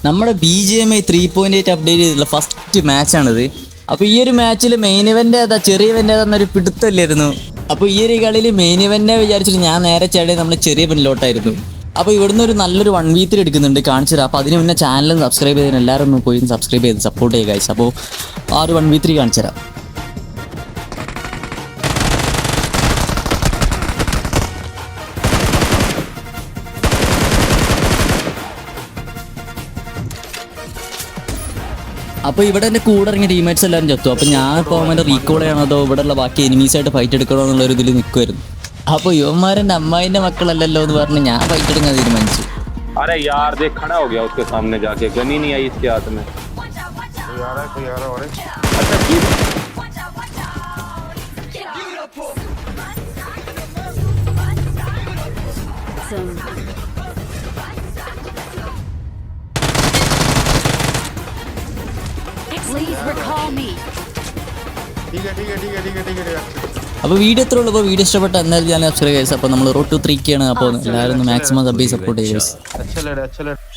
നമ്മുടെ BGMI 3.8 update ചെയ്തിട്ടുള്ള first മാച്ചാണിത്. അപ്പോൾ ഈ ഒരു മാച്ചിൽ മെയിൻ ഇവൻ്റ് ഏതാ ചെറിയ ഇവൻ്റ് ഏതാന്നൊരു പിടുത്തമില്ലായിരുന്നു. അപ്പോൾ ഈ ഒരു കളിയിൽ മെയിൻ ഇവൻ്റ് വിചാരിച്ചിട്ട് ഞാൻ നേരെ ചാടി നമ്മൾ ചെറിയ ഇവൻ്റിലോട്ടായിരുന്നു. അപ്പോൾ ഇവിടുന്ന് ഒരു നല്ലൊരു 1v3 എടുക്കുന്നുണ്ട്, കാണിച്ചു തരാം. അപ്പോൾ അതിന് മുന്നേ ചാനലും സബ്സ്ക്രൈബ് ചെയ്തതിന് എല്ലാവരും ഒന്ന് പോയി സബ്സ്ക്രൈബ് ചെയ്ത് സപ്പോർട്ട് ചെയ്യുക ഗൈസ്. അപ്പോൾ ആ ഒരു 1v3 കാണിച്ചു തരാം. അപ്പോൾ ഇവിടെ എൻ്റെ കൂടെ ഇറങ്ങിയ ടീമേറ്റ്സ് എല്ലാവരും ചത്തു. അപ്പോൾ ഞാനിപ്പോൾ അവൻ്റെ റീകോൾ ചെയ്യണോ അതോ ഇവിടെയുള്ള ബാക്കി എനിമീസായിട്ട് ഫൈറ്റ് എടുക്കണോ എന്നുള്ളൊരു ഇതിൽ നിൽക്കുമായിരുന്നു. അപ്പോൾ യുവന്മാരെൻ്റെ അമ്മായിൻ്റെ മക്കളല്ലല്ലോ എന്ന് പറഞ്ഞ് ഞാൻ ഫൈറ്റ് എടുക്കാൻ തീരുമാനിച്ചു. अरे यार देख खड़ा हो गया उसके सामने जाके, गन ही नहीं आई इसके हाथ में। कोई आ रहा और अच्छा ये Please recall me. ठीक है। അപ്പോൾ വീഡിയോ എത്ര ഉള്ളൂ. അപ്പോൾ വീഡിയോ ഇഷ്ടപ്പെട്ട എന്തായാലും ഞാൻ സബ്സ്ക്രൈബ് ചെയ്തു. അപ്പോൾ നമ്മൾ റോഡ് ടു 3K ആണ്. അപ്പോൾ എല്ലാവരും മാക്സിമം സപ്പോർട്ട് ചെയ്യുക. अच्छा लड़ा